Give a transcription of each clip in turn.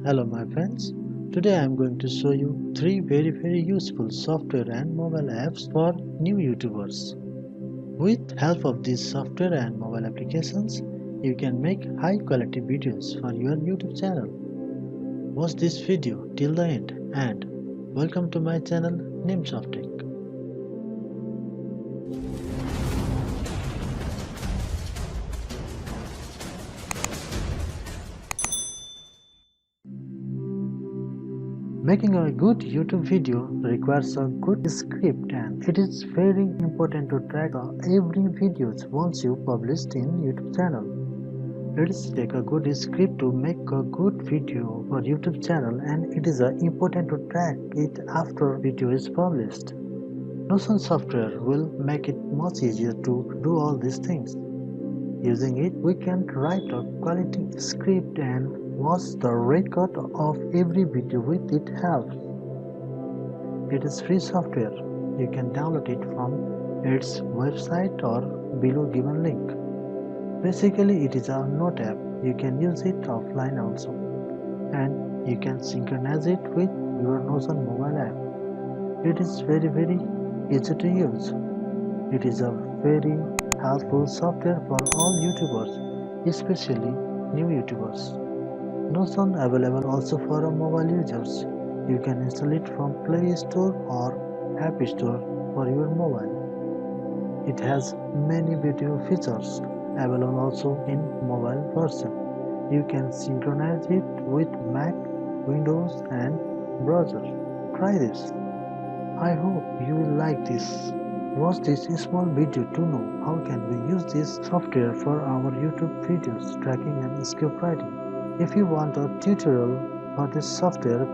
Hello my friends, today I am going to show you 3 very useful software and mobile apps for new YouTubers. With help of these software and mobile applications, you can make high quality videos for your YouTube channel. Watch this video till the end and welcome to my channel NYM-Softtech. Making a good YouTube video requires a good script, and it is very important to track every video once you publish in YouTube channel. Let's take a good script to make a good video for YouTube channel, and it is important to track it after video is published. Notion software will make it much easier to do all these things. Using it, we can write a quality script and watch the record of every video with its help. It is free software. You can download it from its website or below given link. Basically, it is a note app. You can use it offline also, and you can synchronize it with your Notion mobile app. It is very easy to use. It is a very helpful software for all YouTubers, especially new YouTubers. Notion available also for mobile users. You can install it from Play Store or App Store for your mobile. It has many video features available also in mobile version. You can synchronize it with Mac, Windows and browser. Try this. I hope you will like this. Watch this small video to know how can we use this software for our YouTube videos tracking and script writing. If you want a tutorial for this software,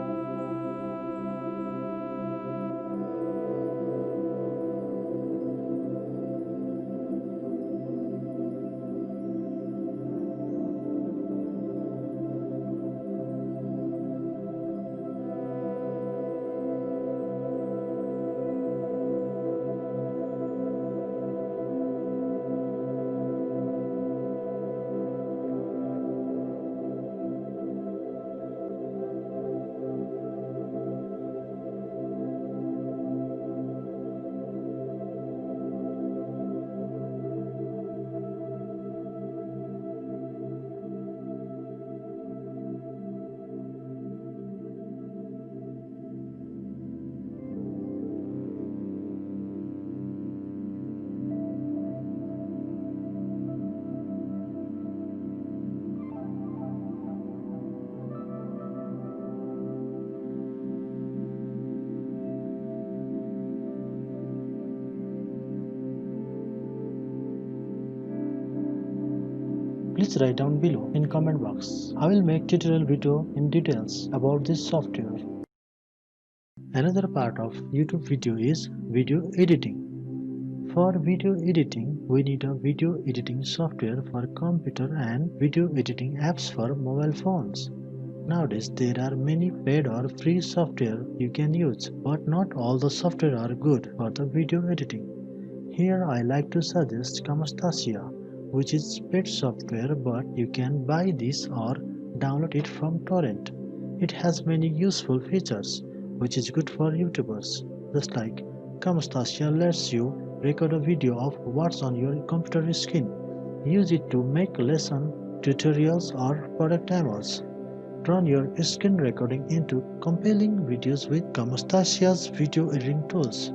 please write down below in comment box. I will make tutorial video in details about this software. Another part of YouTube video is video editing. For video editing, we need a video editing software for computer and video editing apps for mobile phones. Nowadays, there are many paid or free software you can use, but not all the software are good for the video editing. Here I like to suggest Camtasia, which is paid software, but you can buy this or download it from torrent. It has many useful features, which is good for YouTubers. Just like Camtasia lets you record a video of what's on your computer screen. Use it to make lesson, tutorials or product demos. Turn your screen recording into compelling videos with Camtasia's video editing tools,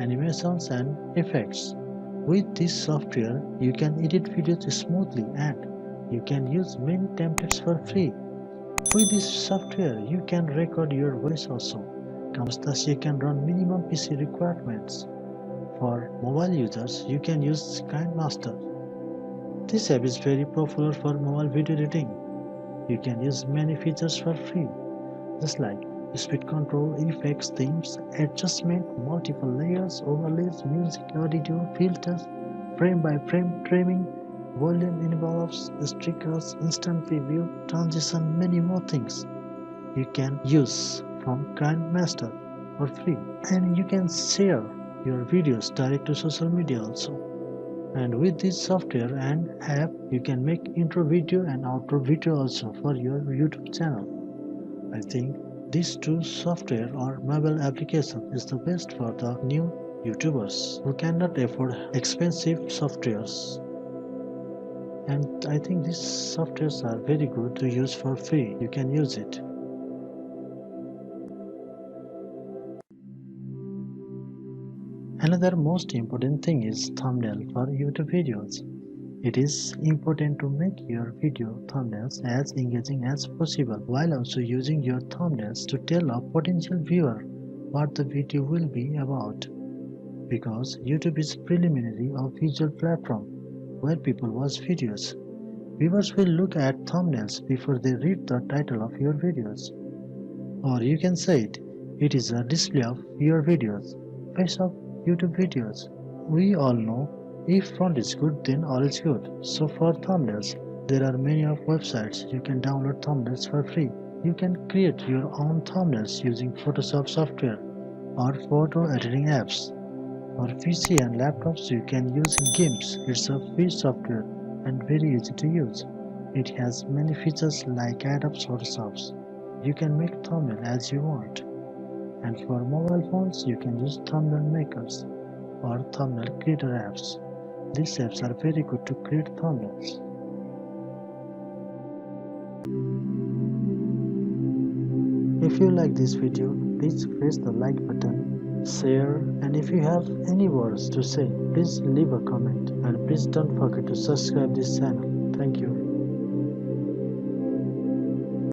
animations and effects. With this software, you can edit videos smoothly and you can use many templates for free. With this software, you can record your voice also. Camtasia can run minimum PC requirements. For mobile users, you can use KineMaster. This app is very popular for mobile video editing. You can use many features for free, just like speed control, effects, themes, adjustment, multiple layers, overlays, music, audio, filters, frame by frame trimming, volume envelopes, stickers, instant preview, transition, many more things you can use from KineMaster for free. And you can share your videos direct to social media also. And with this software and app, you can make intro video and outro video also for your YouTube channel. I think this two software or mobile application is the best for the new YouTubers who cannot afford expensive softwares. And I think these softwares are very good to use for free. You can use it. Another most important thing is thumbnail for YouTube videos. It is important to make your video thumbnails as engaging as possible while also using your thumbnails to tell a potential viewer what the video will be about. Because YouTube is preliminary a visual platform where people watch videos. Viewers will look at thumbnails before they read the title of your videos. Or you can say it is a display of your videos, face of YouTube videos. We all know if front is good then all is good. So for thumbnails, there are many of websites you can download thumbnails for free. You can create your own thumbnails using Photoshop software or photo editing apps. For PC and laptops you can use GIMP. It's a free software and very easy to use. It has many features like add-ons Photoshops. You can make thumbnail as you want. And for mobile phones you can use thumbnail makers or thumbnail creator apps. These apps are very good to create thumbnails. If you like this video, please press the like button, share, and if you have any words to say, please leave a comment and please don't forget to subscribe this channel. Thank you.